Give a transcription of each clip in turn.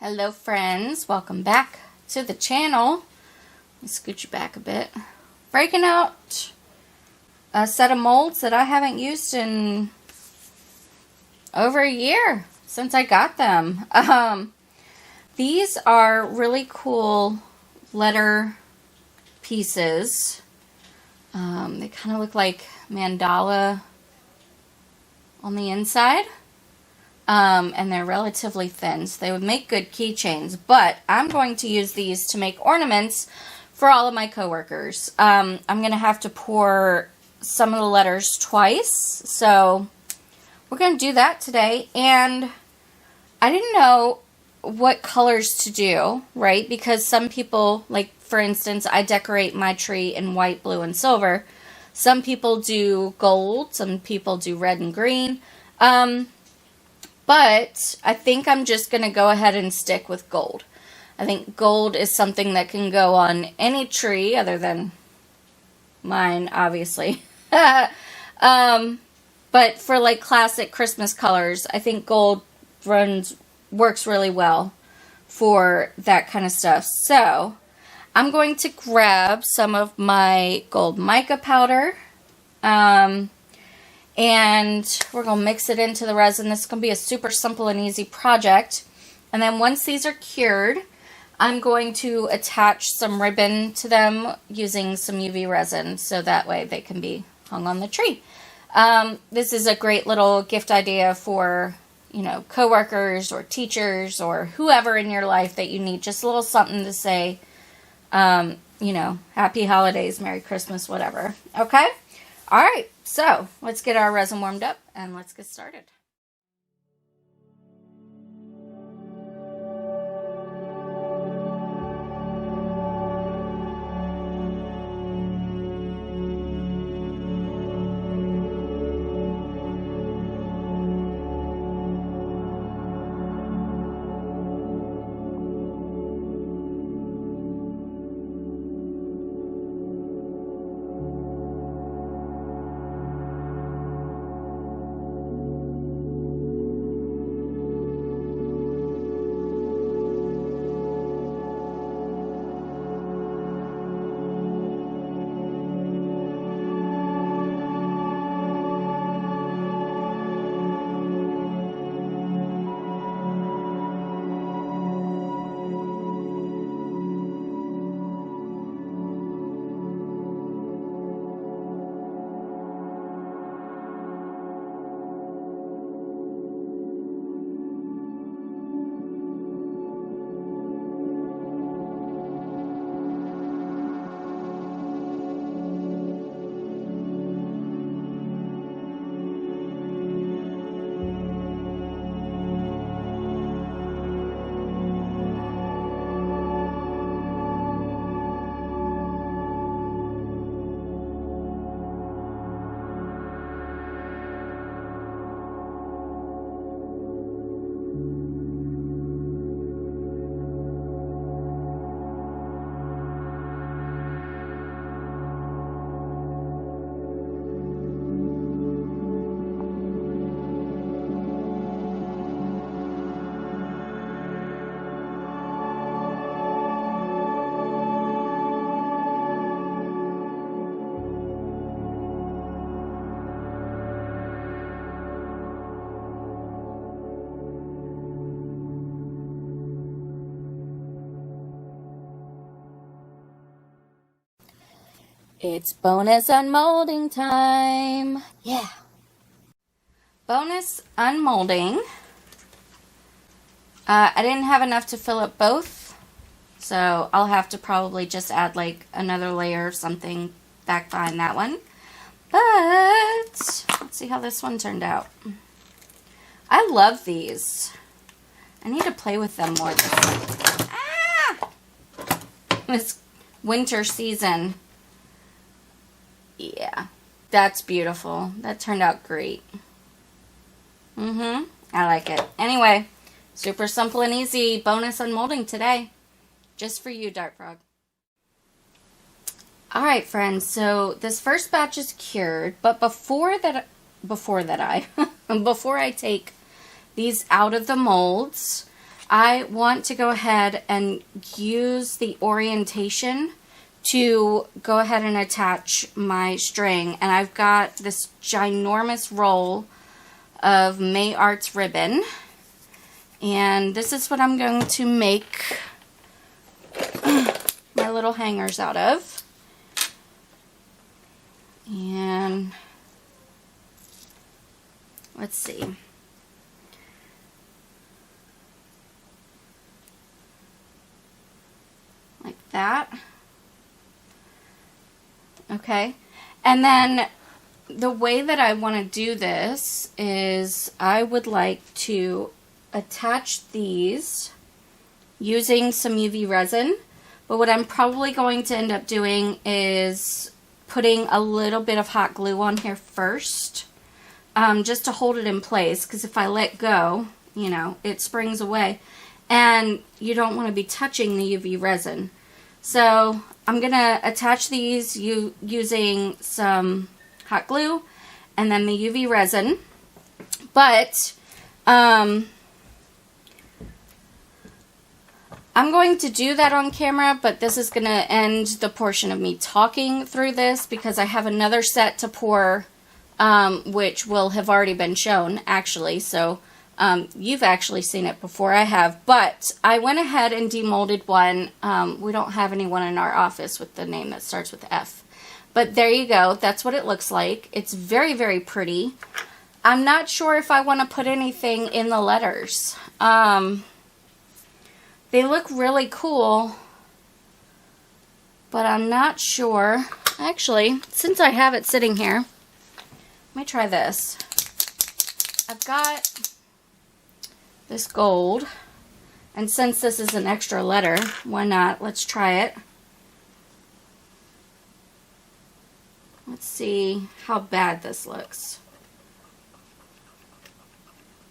Hello friends, welcome back to the channel. Let me scoot you back a bit. Breaking out a set of molds that I haven't used in over a year since I got them. These are really cool letter pieces. They kind of look like mandala on the inside. And they're relatively thin, so they would make good keychains, but I'm going to use these to make ornaments for all of my coworkers. I'm going to have to pour some of the letters twice, so we're going to do that today. And I didn't know what colors to do, right? Because some people, like for instance, I decorate my tree in white, blue, and silver. Some people do gold, some people do red and green. But I think I'm just going to go ahead and stick with gold. I think gold is something that can go on any tree other than mine, obviously. But for like classic Christmas colors, I think gold works really well for that kind of stuff. So I'm going to grab some of my gold mica powder. And we're going to mix it into the resin. This is going to be a super simple and easy project. And then once these are cured, I'm going to attach some ribbon to them using some UV resin, so that way they can be hung on the tree. This is a great little gift idea for, you know, coworkers or teachers or whoever in your life that you need just a little something to say, you know, happy holidays, Merry Christmas, whatever. Okay? All right, so let's get our resin warmed up and let's get started. It's bonus unmolding time. Yeah. Bonus unmolding. I didn't have enough to fill up both, so I'll have to probably just add like another layer or something back behind that one. But let's see how this one turned out. I love these. I need to play with them more this winter season. Yeah, that's beautiful. That turned out great. I like it. Anyway, super simple and easy bonus unmolding today. Just for you, Dart Frog. Alright, friends, so this first batch is cured, but before I take these out of the molds, I want to go ahead and use the orientation to go ahead and attach my string. And I've got this ginormous roll of May Arts ribbon. And this is what I'm going to make my little hangers out of. And let's see. Like that. Okay. And then the way that I want to do this is I would like to attach these using some UV resin. But what I'm probably going to end up doing is putting a little bit of hot glue on here first, just to hold it in place, because if I let go, you know, it springs away, and you don't want to be touching the UV resin. So I'm going to attach these using some hot glue and then the UV resin, but I'm going to do that on camera, but this is going to end the portion of me talking through this because I have another set to pour, which will have already been shown, actually. So you've actually seen it before. I have, but I went ahead and demolded one. We don't have anyone in our office with the name that starts with F. But there you go. That's what it looks like. It's very, very pretty. I'm not sure if I want to put anything in the letters. They look really cool, but I'm not sure. Actually, since I have it sitting here, let me try this. I've got this gold, and since this is an extra letter, why not? Let's try it. Let's see how bad this looks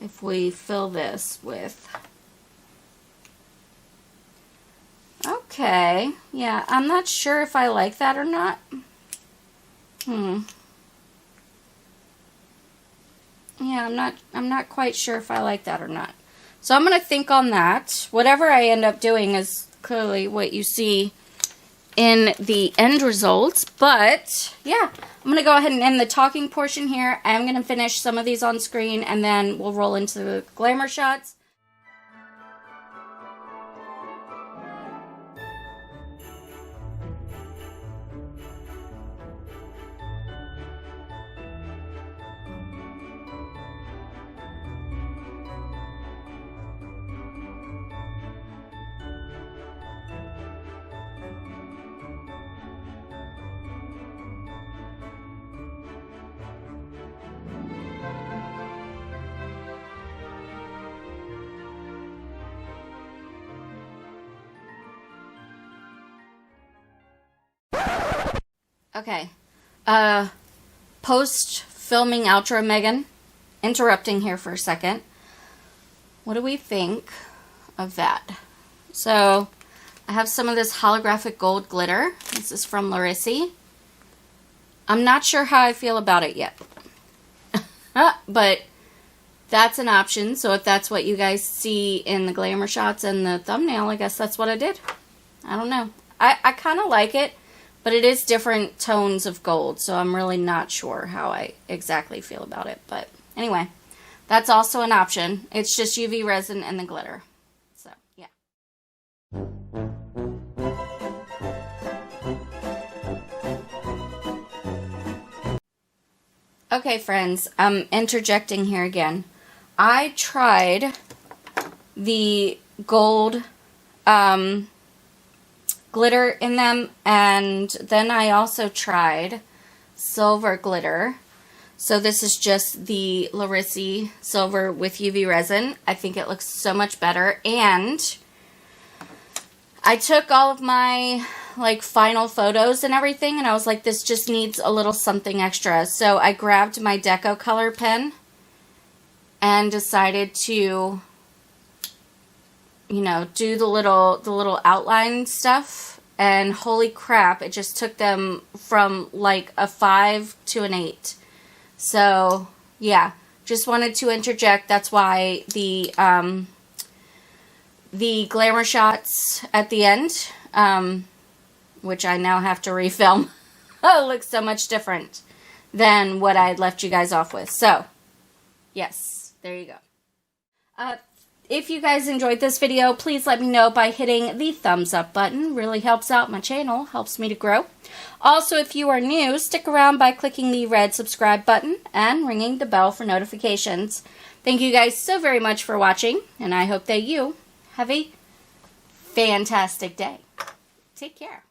if we fill this with... Okay, yeah, I'm not sure if I like that or not. Yeah, I'm not quite sure if I like that or not. So I'm going to think on that. Whatever I end up doing is clearly what you see in the end results. But yeah, I'm going to go ahead and end the talking portion here. I'm going to finish some of these on screen and then we'll roll into the glamour shots. Okay, post-filming outro, Megan. Interrupting here for a second. What do we think of that? So, I have some of this holographic gold glitter. This is from Larissy. I'm not sure how I feel about it yet. But that's an option, so if that's what you guys see in the glamour shots and the thumbnail, I guess that's what I did. I don't know. I kind of like it. But it is different tones of gold, so I'm really not sure how I exactly feel about it. But anyway, that's also an option. It's just UV resin and the glitter. So, yeah. Okay, friends, I'm interjecting here again. I tried the gold glitter in them, and then I also tried silver glitter. So this is just the Larissy silver with UV resin. I think it looks so much better, and I took all of my like final photos and everything, and I was like, this just needs a little something extra. So I grabbed my Deco color pen and decided to, you know, do the little outline stuff, and holy crap, it just took them from like a 5 to an 8. So yeah, just wanted to interject. That's why the the glamour shots at the end, which I now have to refilm. Oh, it looks so much different than what I had left you guys off with. So, yes, there you go. If you guys enjoyed this video, please let me know by hitting the thumbs up button. Really helps out my channel, helps me to grow. Also, if you are new, stick around by clicking the red subscribe button and ringing the bell for notifications. Thank you guys so very much for watching, and I hope that you have a fantastic day. Take care.